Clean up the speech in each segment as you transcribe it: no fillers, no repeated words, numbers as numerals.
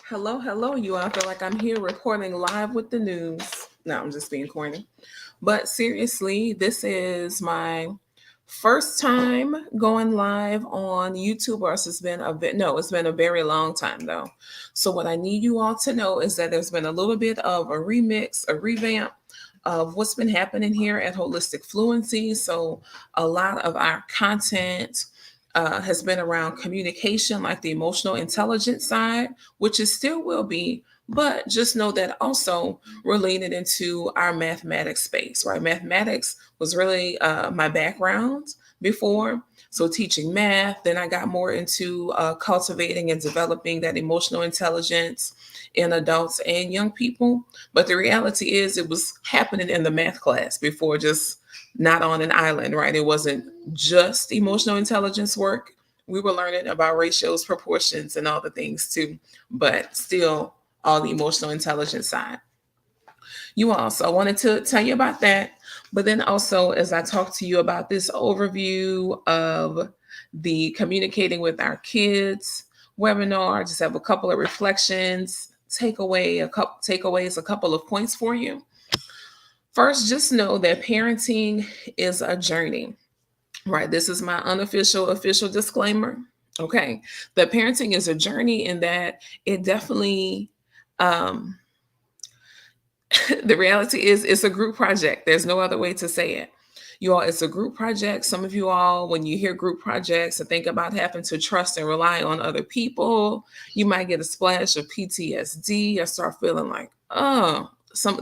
Hello, hello, you. I feel like I'm here reporting live with the news. No, I'm just being corny. But seriously, this is my first time going live on YouTube, or it's been a bit, no, it's been a very long time though. So, what I need you all to know is that there's been a little bit of a remix, a revamp of what's been happening here at Holistic Fluency. So, a lot of our content has been around communication, like the emotional intelligence side, which it still will be, but just know that also related into our mathematics space, right? Mathematics was really my background before. So teaching math, then I got more into cultivating and developing that emotional intelligence in adults and young people. But the reality is, it was happening in the math class before, just not on an island, right? It wasn't just emotional intelligence work. We were learning about ratios, proportions, and all the things too, but still all the emotional intelligence side. You also wanted to tell you about that, but then also as I talk to you about this overview of the communicating with our kids webinar, I just have a couple of reflections, takeaways, a couple of points for you. First, just know that parenting is a journey, right? This is my unofficial, official disclaimer. Okay. That parenting is a journey, and that it definitely, um, the reality is it's a group project. There's no other way to say it. You all, it's a group project. Some of you all, when you hear group projects and think about having to trust and rely on other people, you might get a splash of PTSD or start feeling like, oh,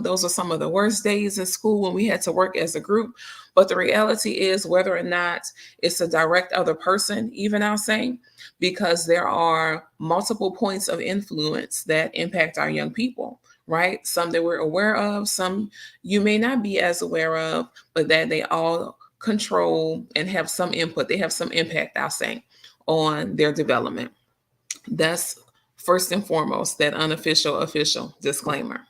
those are some of the worst days in school when we had to work as a group. But the reality is, whether or not it's a direct other person, even I'll say, because there are multiple points of influence that impact our young people, right? Some that we're aware of, some you may not be as aware of, but that they all control and have some input. They have some impact, I'll say, on their development. That's first and foremost, that unofficial, official disclaimer.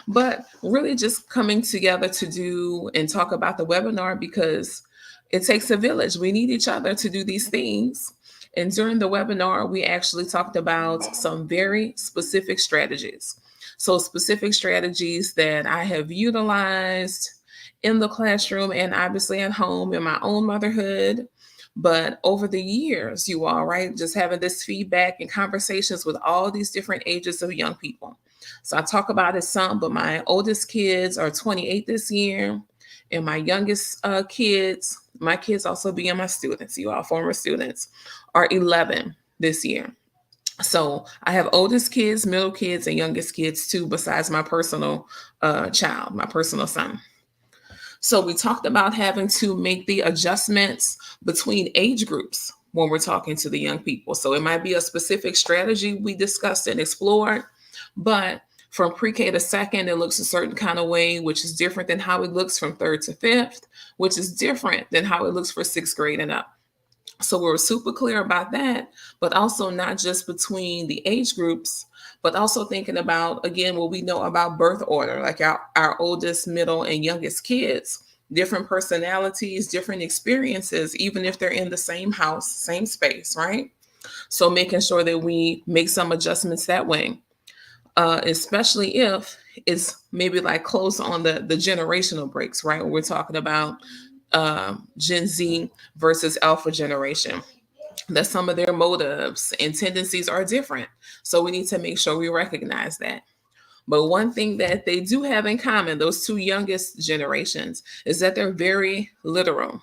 But really just coming together to do and talk about the webinar because it takes a village. We need each other to do these things. And during the webinar, we actually talked about some very specific strategies. So, specific strategies that I have utilized in the classroom and obviously at home in my own motherhood. But over the years, you all, right, just having this feedback and conversations with all these different ages of young people. So I talk about it some, but my oldest kids are 28 this year, and my youngest kids, my kids also being my students, you all former students, are 11 this year. So I have oldest kids, middle kids, and youngest kids too, besides my personal child, my personal son. So we talked about having to make the adjustments between age groups when we're talking to the young people. So it might be a specific strategy we discussed and explored, but from pre-K to second, it looks a certain kind of way, which is different than how it looks from third to fifth, which is different than how it looks for sixth grade and up. So we were super clear about that, but also not just between the age groups, but also thinking about, again, what we know about birth order, like our oldest, middle, and youngest kids, different personalities, different experiences, even if they're in the same house, same space, right? So making sure that we make some adjustments that way, especially if it's maybe like close on the generational breaks, right? When we're talking about Gen Z versus Alpha generation, that some of their motives and tendencies are different. So we need to make sure we recognize that. But one thing that they do have in common, those two youngest generations, is that they're very literal.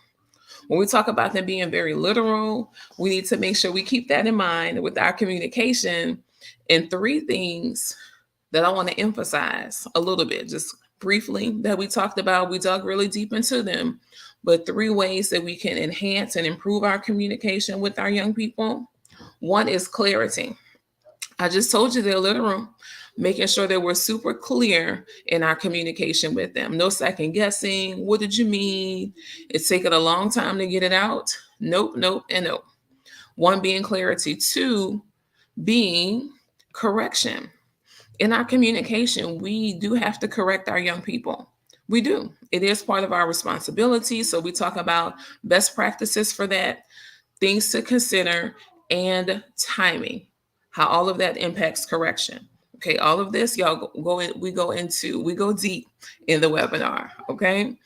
When we talk about them being very literal, we need to make sure we keep that in mind with our communication. And three things that I want to emphasize a little bit, just briefly, that we talked about. We dug really deep into them, but three ways that we can enhance and improve our communication with our young people. One is clarity. I just told you they're literal, making sure that we're super clear in our communication with them. No second guessing. What did you mean? It's taken a long time to get it out. Nope, nope, and nope. One being clarity. Two being correction. In our communication, we do have to correct our young people. We do. It is part of our responsibility. So we talk about best practices for that, things to consider, and timing. how all of that impacts correction. Okay, all of this, y'all we go deep in the webinar. Okay,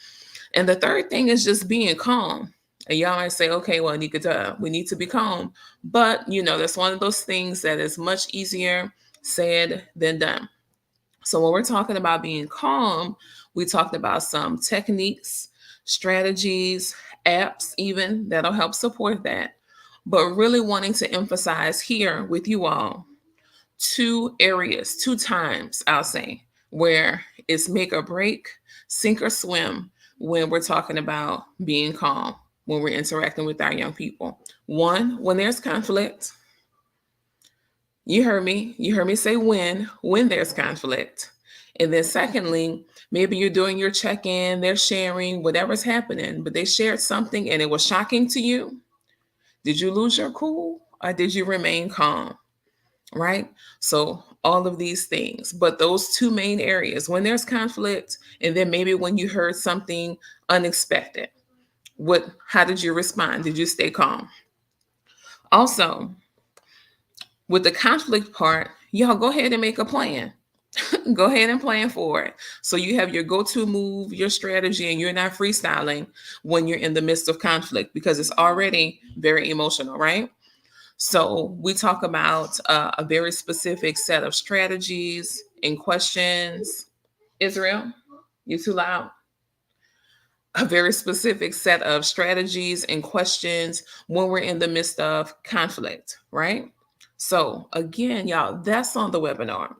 and the third thing is just being calm. And y'all might say, okay, well, Nika, duh, we need to be calm. But, that's one of those things that is much easier said than done. So when we're talking about being calm, we talked about some techniques, strategies, apps, even that'll help support that. But really wanting to emphasize here with you all two areas, two times, I'll say, where it's make or break, sink or swim when we're talking about being calm, when we're interacting with our young people. One, when there's conflict. You heard me. You heard me say when there's conflict. And then secondly, maybe you're doing your check-in, they're sharing whatever's happening, but they shared something and it was shocking to you. Did you lose your cool or did you remain calm? Right? So all of these things, but those two main areas, when there's conflict, and then maybe when you heard something unexpected, how did you respond? Did you stay calm? Also, with the conflict part, y'all go ahead and make a plan. Go ahead and plan for it. So you have your go-to move, your strategy, and you're not freestyling when you're in the midst of conflict because it's already very emotional, right? So we talk about a very specific set of strategies and questions. Israel, you too loud. A very specific set of strategies and questions when we're in the midst of conflict, right? So again, y'all, that's on the webinar.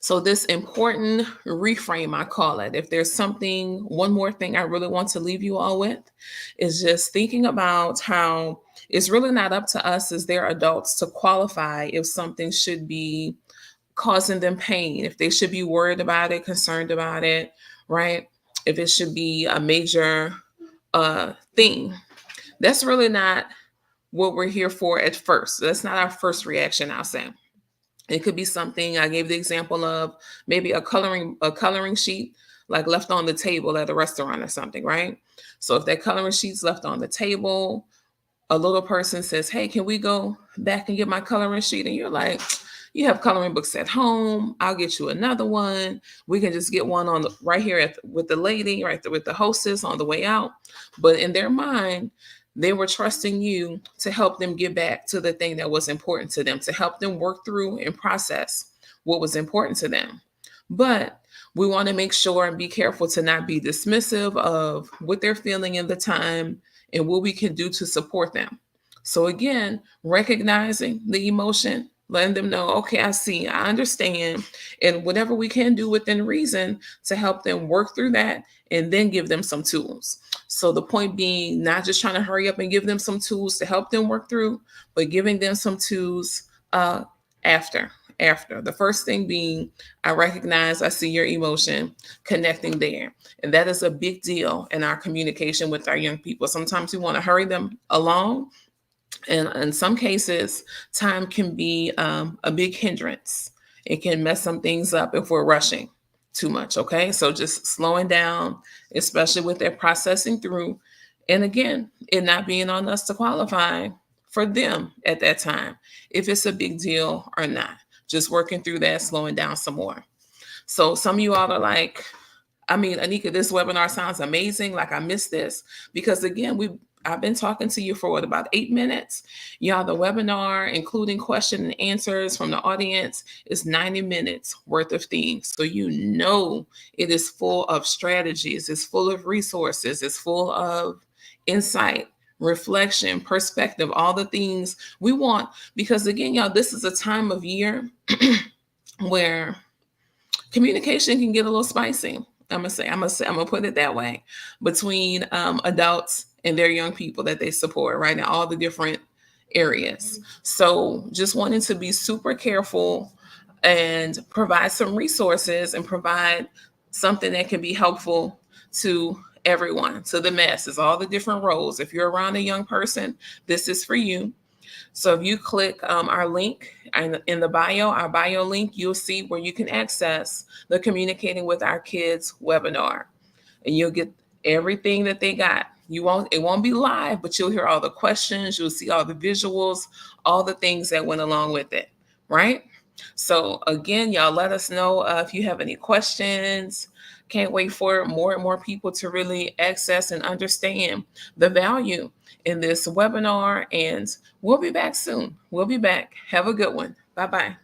So this important reframe, I call it, if there's one more thing I really want to leave you all with, is just thinking about how it's really not up to us as their adults to qualify if something should be causing them pain, if they should be worried about it, concerned about it, right? If it should be a major thing. That's really not what we're here for at first. That's not our first reaction, I'll say. It could be something I gave the example of, maybe a coloring sheet like left on the table at a restaurant or something, right? So if that coloring sheet's left on the table, a little person says, hey, can we go back and get my coloring sheet? And you're like, you have coloring books at home. I'll get you another one. We can just get one right here with the lady, right there with the hostess on the way out. But in their mind, they were trusting you to help them get back to the thing that was important to them, to help them work through and process what was important to them. But we want to make sure and be careful to not be dismissive of what they're feeling in the time and what we can do to support them. So again, recognizing the emotion, letting them know, okay, I see, I understand, and whatever we can do within reason to help them work through that and then give them some tools. So the point being, not just trying to hurry up and give them some tools to help them work through, but giving them some tools after. The first thing being, I recognize, I see your emotion, connecting there. And that is a big deal in our communication with our young people. Sometimes we want to hurry them along. And in some cases, time can be a big hindrance. It can mess some things up if we're rushing too much. Okay. So just slowing down, especially with their processing through. And again, it not being on us to qualify for them at that time, if it's a big deal or not. Just working through that, slowing down some more. So some of you all are like, I mean, Anika, this webinar sounds amazing. Like I missed this because again, I've been talking to you for about 8 minutes. Y'all, the webinar, including question and answers from the audience, is 90 minutes worth of things. So it is full of strategies, it's full of resources, it's full of insight, reflection, perspective, all the things we want. Because again, y'all, this is a time of year where communication can get a little spicy. I'm gonna put it that way, between adults and their young people that they support, right, in all the different areas. So just wanting to be super careful and provide some resources and provide something that can be helpful to everyone, to the masses, all the different roles. If you're around a young person, this is for you. So if you click our link in the bio, our bio link, you'll see where you can access the Communicating with Our Kids webinar. And you'll get everything that they got. It won't be live, but you'll hear all the questions, you'll see all the visuals, all the things that went along with it. right? So again, y'all let us know if you have any questions. Can't wait for more and more people to really access and understand the value in this webinar. And we'll be back soon. We'll be back. Have a good one. Bye-bye.